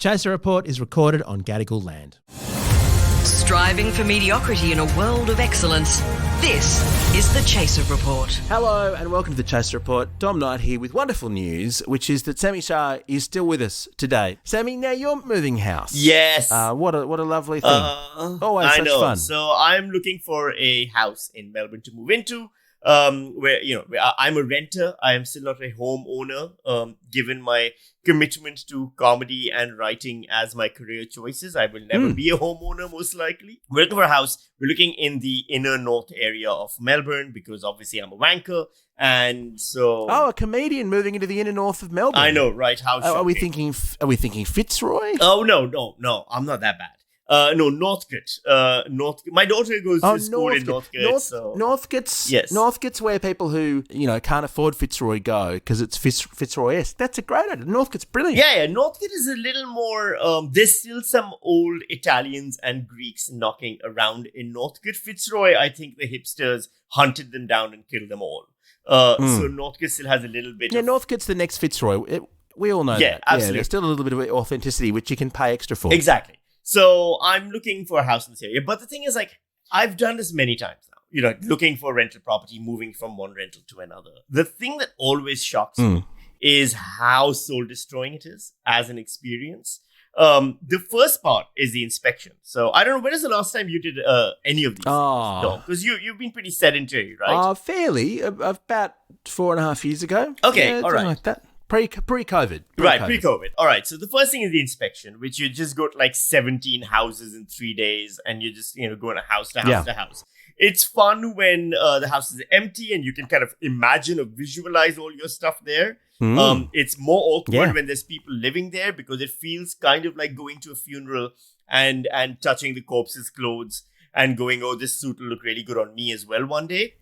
Chaser Report is recorded on Gadigal land. Striving for mediocrity in a world of excellence. This is the Chaser Report. Hello and welcome to the Chaser Report. Dom Knight here with wonderful news, which is that Sami Shah is still with us today. Sami, now you're moving house. Yes. What a lovely thing. Always I such know. fun. So I'm looking for a house in Melbourne to move into. Where I'm a renter. I am still not a homeowner. Given my commitment to comedy and writing as my career choices, I will never be a homeowner, most likely. We're looking for a house. We're looking in the inner north area of Melbourne because obviously I'm a wanker, and so a comedian moving into the inner north of Melbourne. I know, right? How are we thinking? Are we thinking Fitzroy? Oh no! I'm not that bad. No, Northcote. My daughter goes to school in Northcote. Northcote's, yes. Northcote's where people who, can't afford Fitzroy go because it's Fitzroy-esque. That's a great idea. Northcote's brilliant. Yeah. Northcote is a little more, there's still some old Italians and Greeks knocking around in Northcote. Fitzroy, I think the hipsters hunted them down and killed them all. So Northcote still has a little bit of... Northcote's the next Fitzroy. We all know that. Absolutely. Yeah, there's still a little bit of authenticity, which you can pay extra for. Exactly. So I'm looking for a house in this area. But the thing is, I've done this many times now. Looking for rental property, moving from one rental to another. The thing that always shocks me is how soul-destroying it is as an experience. The first part is the inspection. So I don't know, when is the last time you did any of these? Because you've been pretty sedentary, right? Fairly. About 4.5 years ago. Okay, all right. Like that. Pre-COVID. Right, pre-COVID. All right. So the first thing is the inspection, which you just go to 17 houses in 3 days, and you just going to house to house to house. It's fun when the house is empty and you can kind of imagine or visualize all your stuff there. It's more awkward when there's people living there because it feels kind of like going to a funeral and touching the corpse's clothes and going, oh, this suit will look really good on me as well one day.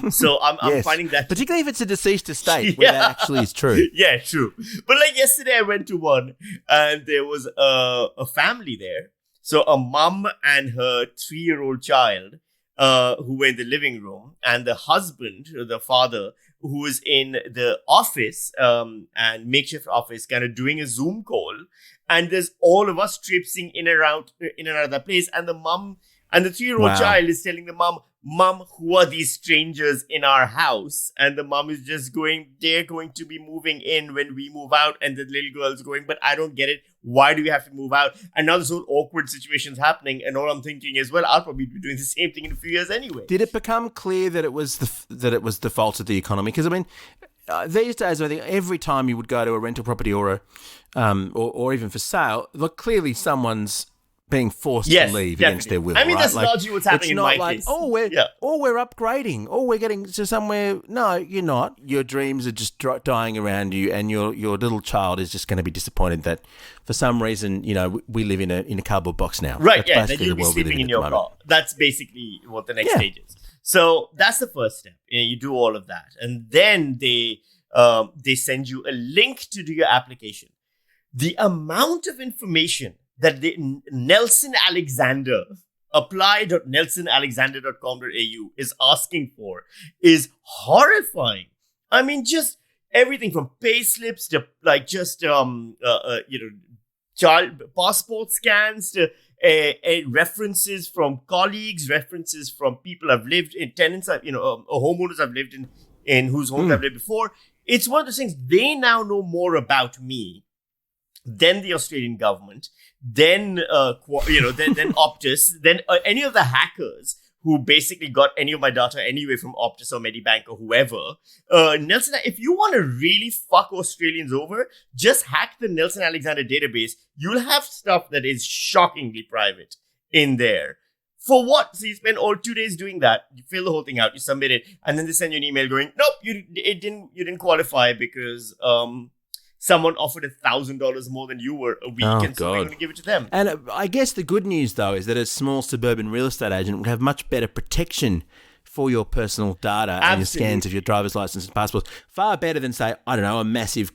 So I'm finding that, particularly if it's a deceased estate, where that actually is true. Yeah, true. But yesterday I went to one and there was a family there. So a mum and her 3-year-old child who were in the living room, and the husband, the father, who was in the office and makeshift office, kind of doing a Zoom call. And there's all of us traipsing in and out of that place. And the mum and the 3-year-old child is telling the Mom, who are these strangers in our house? And the mom is just going, they're going to be moving in when we move out. And the little girl's going, but I don't get it. Why do we have to move out? And now this whole awkward situation's happening. And all I'm thinking is, well, I'll probably be doing the same thing in a few years anyway. Did it become clear that it was the fault of the economy? Because these days, I think every time you would go to a rental property or even for sale, clearly someone's being forced to leave against their will. I mean, right? that's largely what's happening in my case. We're upgrading. We're getting to somewhere. No, you're not. Your dreams are just dying around you, and your little child is just going to be disappointed that for some reason, we live in a cardboard box now. Right, that's that you'll be sleeping in your car. That's basically what the next stage is. So that's the first step. You do all of that. And then they send you a link to do your application. The amount of information that Nelson Alexander, apply.nelsonalexander.com.au is asking for is horrifying. I mean, just everything from pay slips to child passport scans to references from colleagues, references from people I've lived in, tenants, homeowners I've lived in whose homes I've lived before. It's one of those things. They now know more about me than the Australian government, then Optus, then any of the hackers who basically got any of my data anyway from Optus or Medibank or whoever. Nelson, if you want to really fuck Australians over, just hack the Nelson Alexander database. You'll have stuff that is shockingly private in there. For what? So you spend all 2 days doing that. You fill the whole thing out, you submit it, and then they send you an email going, nope, you didn't qualify because someone offered $1,000 more than you were a week, and so they're going to give it to them. And I guess the good news, though, is that a small suburban real estate agent would have much better protection for your personal data and your scans of your driver's license and passports. Far better than, say, I don't know, a massive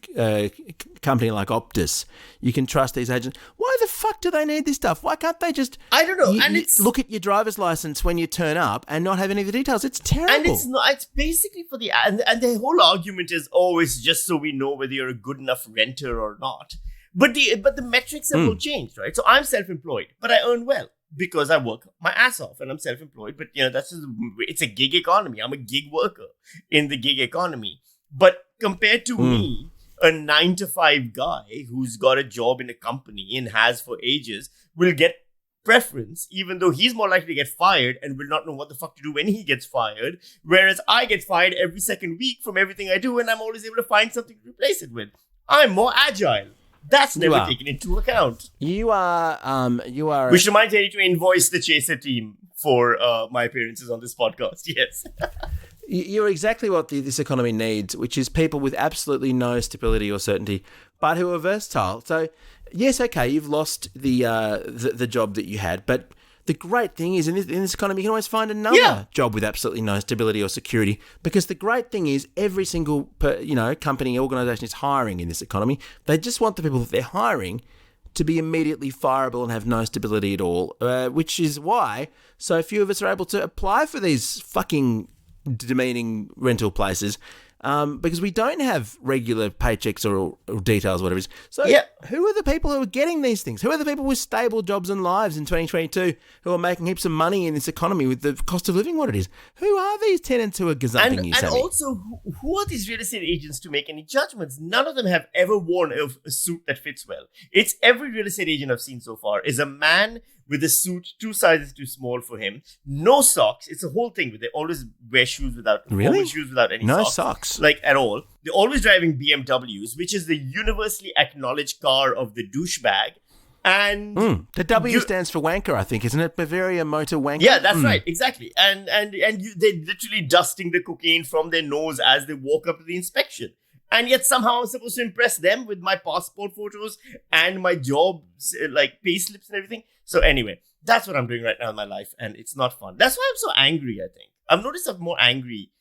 company like Optus. You can trust these agents. Why the fuck do they need this stuff? Why can't they just I don't know. Look at your driver's license when you turn up and not have any of the details? It's terrible. And it's basically for and the whole argument is, oh, it's just so we know whether you're a good enough renter or not. But the metrics have all changed, right? So I'm self-employed, but I earn well because I work my ass off and I'm self-employed. But it's a gig economy. I'm a gig worker in the gig economy. But compared to me, a 9-to-5 guy who's got a job in a company and has for ages will get preference, even though he's more likely to get fired and will not know what the fuck to do when he gets fired. Whereas I get fired every second week from everything I do, and I'm always able to find something to replace it with. I'm more agile. That's never taken into account. You are. Which reminds me to invoice the Chaser team for my appearances on this podcast. Yes. You're exactly what this economy needs, which is people with absolutely no stability or certainty, but who are versatile. So, yes, okay, you've lost the job that you had, but the great thing is in this economy, you can always find another job with absolutely no stability or security. Because the great thing is every single company, organisation is hiring in this economy. They just want the people that they're hiring to be immediately fireable and have no stability at all, which is why so few of us are able to apply for these fucking demeaning rental places because we don't have regular paychecks or details, whatever it is. So who are the people who are getting these things? Who are the people with stable jobs and lives in 2022 who are making heaps of money in this economy with the cost of living what it is? Who are these tenants who are gazumping you, Sami? And also, who are these real estate agents to make any judgments? None of them have ever worn a suit that fits well. It's every real estate agent I've seen so far is a man with a suit 2 sizes too small for him, no socks. It's a whole thing. They always wear shoes without any no socks, like at all. They're always driving BMWs, which is the universally acknowledged car of the douchebag. And the W stands for wanker, I think, isn't it? Bavaria Motor Wanker. Yeah, that's right, exactly. And they're literally dusting the cocaine from their nose as they walk up to the inspection. And yet somehow I'm supposed to impress them with my passport photos and my jobs, like pay slips and everything. So anyway, that's what I'm doing right now in my life, and it's not fun. That's why I'm so angry, I think. I've noticed I'm more angry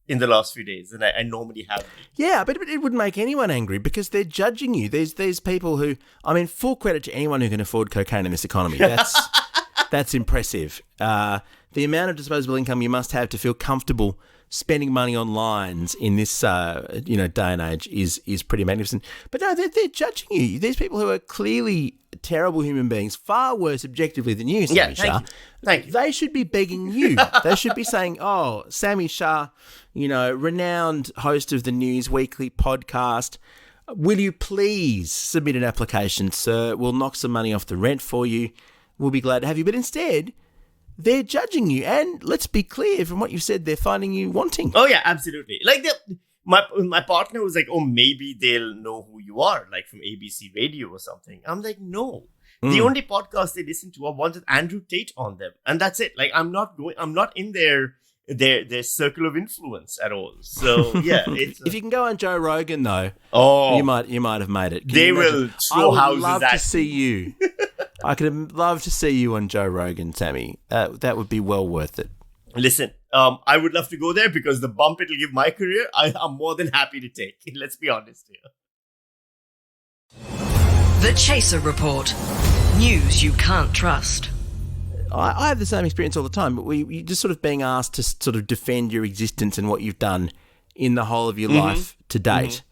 in the last few days than I normally have been. Yeah, but it would make anyone angry because they're judging you. There's people who, I mean, full credit to anyone who can afford cocaine in this economy. That's impressive. The amount of disposable income you must have to feel comfortable spending money on lines in this day and age is pretty magnificent. But no, they're judging you. There's people who are clearly terrible human beings, far worse objectively than you, Sami Shah. Thank you. They should be begging you. They should be saying, "Oh, Sami Shah, renowned host of the News Weekly podcast, will you please submit an application, sir? We'll knock some money off the rent for you. We'll be glad to have you." But instead, they're judging you, and let's be clear, from what you've said, they're finding you wanting. Oh yeah, absolutely. Like my partner was like, "Oh, maybe they'll know who you are, like from ABC Radio or something." I'm like, no. The only podcasts they listen to are ones with Andrew Tate on them, and that's it. Like, I'm not in their circle of influence at all. So yeah, it's, if you can go on Joe Rogan though, you might have made it. They will throw houses at you. I would love to see you. I could love to see you on Joe Rogan, Sami. That would be well worth it. Listen, I would love to go there because the bump it'll give my career, I'm more than happy to take. Let's be honest here. The Chaser Report. News you can't trust. I have the same experience all the time, but you're just sort of being asked to sort of defend your existence and what you've done in the whole of your life to date.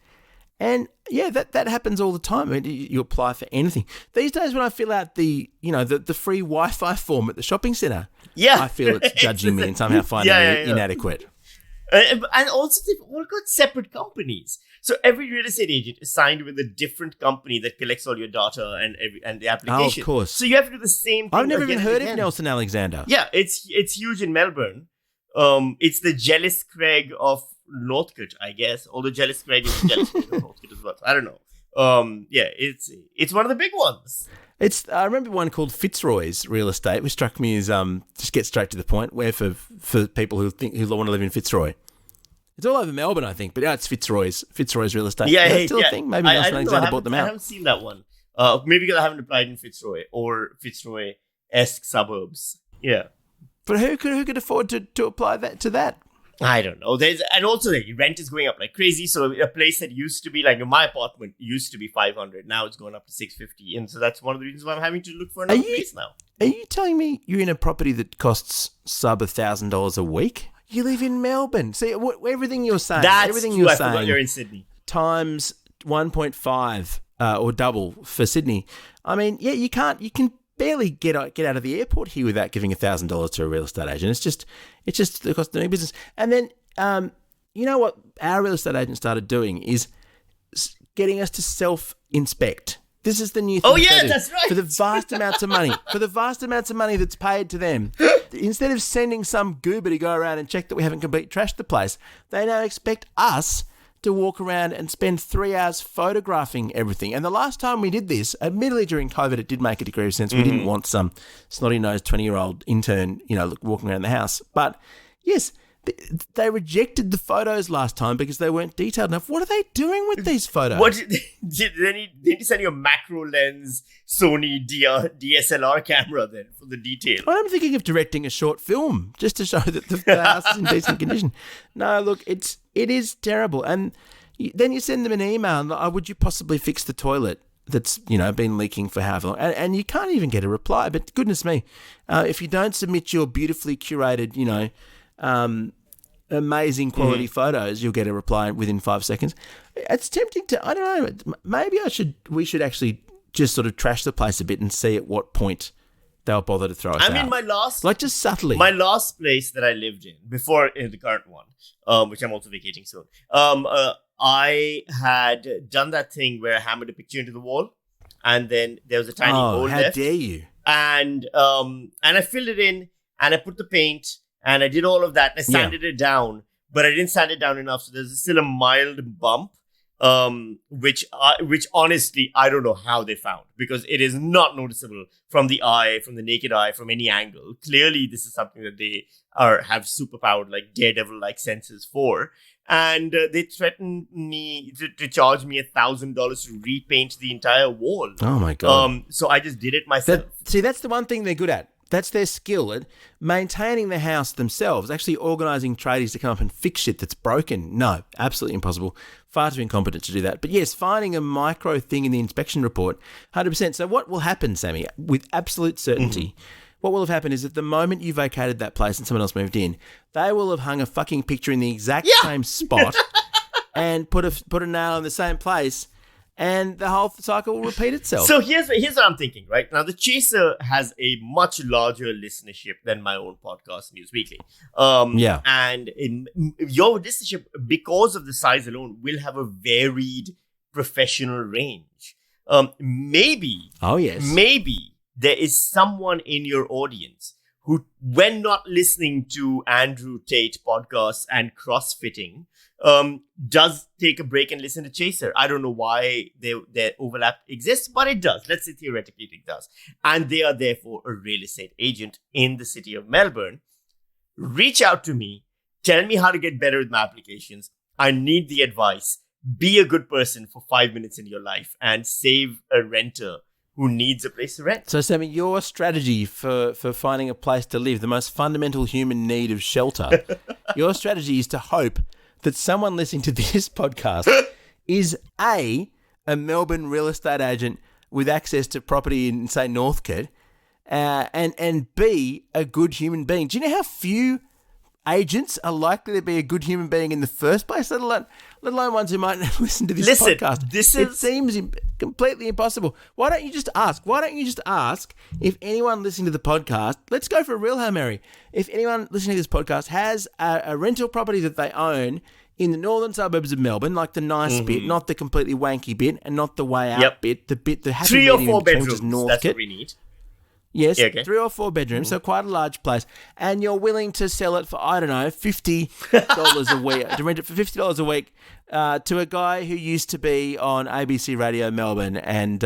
And yeah, that happens all the time. I mean, you apply for anything. These days when I fill out the free Wi-Fi form at the shopping centre, I feel it's judging me and somehow finding me inadequate. And also they've all got separate companies. So every real estate agent is signed with a different company that collects all your data and the application. Oh, of course. So you have to do the same thing. I've never even heard of Nelson Alexander. Yeah, it's huge in Melbourne. It's the Jealous Craig of Northcote, I guess. Although Jealous Craig is Jealous Craig of Northcote as well. I don't know. It's one of the big ones. I remember one called Fitzroy's Real Estate, which struck me as just get straight to the point. Where for people who want to live in Fitzroy, it's all over Melbourne, I think. But yeah, it's Fitzroy's Real Estate. Yeah, it's still a thing. Maybe Nelson Alexander bought them out. I haven't seen that one. Maybe because I haven't applied in Fitzroy or Fitzroy-esque suburbs. Yeah, but who could afford to apply to that? I don't know. And also the rent is going up like crazy. So a place that used to be like my apartment used to be $500, now it's going up to $650, and so that's one of the reasons why I'm having to look for another place now. Are you telling me you're in a property that costs sub $1,000 a week? You live in Melbourne. See everything you're saying. I forgot you're in Sydney. Times 1.5 or double for Sydney. I mean, yeah, you can barely get out of the airport here without giving $1,000 to a real estate agent. It's just the cost of doing business. And then, you know what our real estate agent started doing is getting us to self-inspect. This is the new thing. Oh, yeah, that's right. For the vast amounts of money that's paid to them, instead of sending some goober to go around and check that we haven't completely trashed the place, they now expect us to walk around and spend 3 hours photographing everything. And the last time we did this, admittedly during COVID, it did make a degree of sense. We didn't want some snotty-nosed 20-year-old intern, walking around the house. But yes, they rejected the photos last time because they weren't detailed enough. What are they doing with these photos? What did they need to send you a macro lens Sony DSLR camera then for the detail? I'm thinking of directing a short film just to show that the house is in decent condition. No, look, it is terrible. And then you send them an email, and would you possibly fix the toilet that's been leaking for however long? And you can't even get a reply. But goodness me, if you don't submit your beautifully curated, amazing quality photos, you'll get a reply within 5 seconds. It's tempting to, I don't know, maybe we should actually just sort of trash the place a bit and see at what point they'll bother to throw us out. I mean, just subtly. My last place that I lived in, before the current one, which I'm also vacating soon, I had done that thing where I hammered a picture into the wall, and then there was a tiny hole left. How dare you? And I filled it in, and I put the paint, and I did all of that, and I sanded it down, but I didn't sand it down enough, so there's still a mild bump, which honestly, I don't know how they found, because it is not noticeable from the naked eye, from any angle. Clearly, this is something that they have superpowered, like Daredevil-like senses for, and they threatened me to charge me $1,000 to repaint the entire wall. Oh my God. So I just did it myself. That's the one thing they're good at. That's their skill at maintaining the house themselves, actually organising tradies to come up and fix shit that's broken. No, absolutely impossible. Far too incompetent to do that. But yes, finding a micro thing in the inspection report, 100%. So what will happen, Sammy, with absolute certainty, what will have happened is that the moment you vacated that place and someone else moved in, they will have hung a fucking picture in the exact same spot and put a nail in the same place, and the whole cycle will repeat itself. So here's what I'm thinking, right? Now, The Chaser has a much larger listenership than my own podcast, News Weekly. And your listenership, because of the size alone, will have a varied professional range. Maybe there is someone in your audience who, when not listening to Andrew Tate podcasts and CrossFitting, does take a break and listen to Chaser. I don't know why their overlap exists, but it does. Let's say theoretically it does. And they are therefore a real estate agent in the city of Melbourne. Reach out to me. Tell me how to get better with my applications. I need the advice. Be a good person for 5 minutes in your life and save a renter who needs a place to rent. So, Sammy, your strategy for finding a place to live, the most fundamental human need of shelter, your strategy is to hope that someone listening to this podcast is A, Melbourne real estate agent with access to property in, say, Northcote, and B, a good human being. Do you know how few agents are likely to be a good human being in the first place, let alone ones who might listen to this podcast? It seems completely impossible. Why don't you just ask? Why don't you just ask if anyone listening to the podcast, let's go for a real Hail Mary, if anyone listening to this podcast has a rental property that they own in the northern suburbs of Melbourne, like the nice bit, not the completely wanky bit, and not the way out bit, the happy 3 or medium 4 between, bedrooms, that's what we need. Yes, Yeah, okay. 3 or 4 bedrooms, so quite a large place. And you're willing to sell it for, I don't know, $50 a week, to rent it for $50 a week to a guy who used to be on ABC Radio Melbourne and,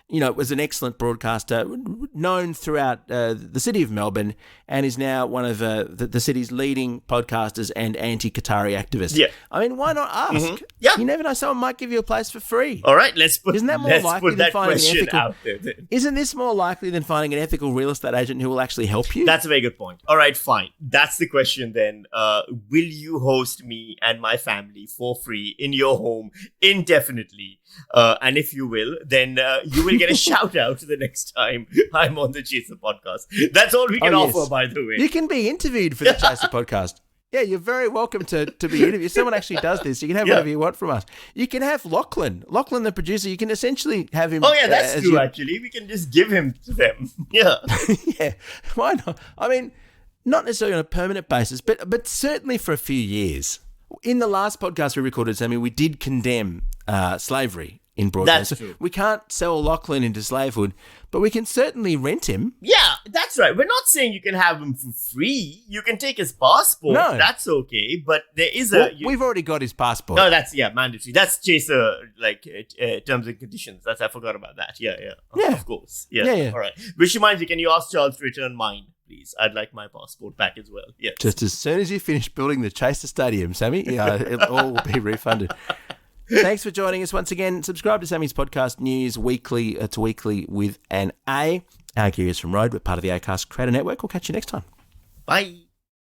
was an excellent broadcaster, known throughout the city of Melbourne, and is now one of the city's leading podcasters and anti-Qatari activists. Yeah. I mean, why not ask? Yeah. You never know, someone might give you a place for free. All right, let's put Isn't that more likely than finding an ethical, out there then. Isn't this more likely than finding an ethical real estate agent who will actually help you? That's a very good point. All right, fine. That's the question then. Will you host me and my family for free in your home indefinitely? And if you will, then you will get a shout out the next time I'm on the Chaser podcast. That's all we can offer, by the way. You can be interviewed for the Chaser podcast. Yeah, you're very welcome to be interviewed. If someone actually does this, you can have whatever you want from us. You can have Lachlan, the producer. You can essentially have him. Oh, yeah, that's true, actually. We can just give him to them. Yeah. Yeah, why not? I mean, not necessarily on a permanent basis, but certainly for a few years. In the last podcast we recorded, Sammy, we did condemn slavery in broadcast. That's true. We can't sell Lachlan into slavehood, but we can certainly rent him. Yeah, that's right. We're not saying you can have him for free. You can take his passport. No. That's okay. But there is we've already got his passport. No, that's, mandatory. That's Chaser, terms and conditions. I forgot about that. Yeah. Of course. Yeah. All right. Which reminds me, can you ask Charles to return mine, please? I'd like my passport back as well. Yeah. Just as soon as you finish building the Chaser Stadium, Sammy, it all will be refunded. Thanks for joining us once again. Subscribe to Sammy's podcast news weekly. It's weekly with an A. Our gear is from Road. We're part of the Acast Creator Network. We'll catch you next time. Bye.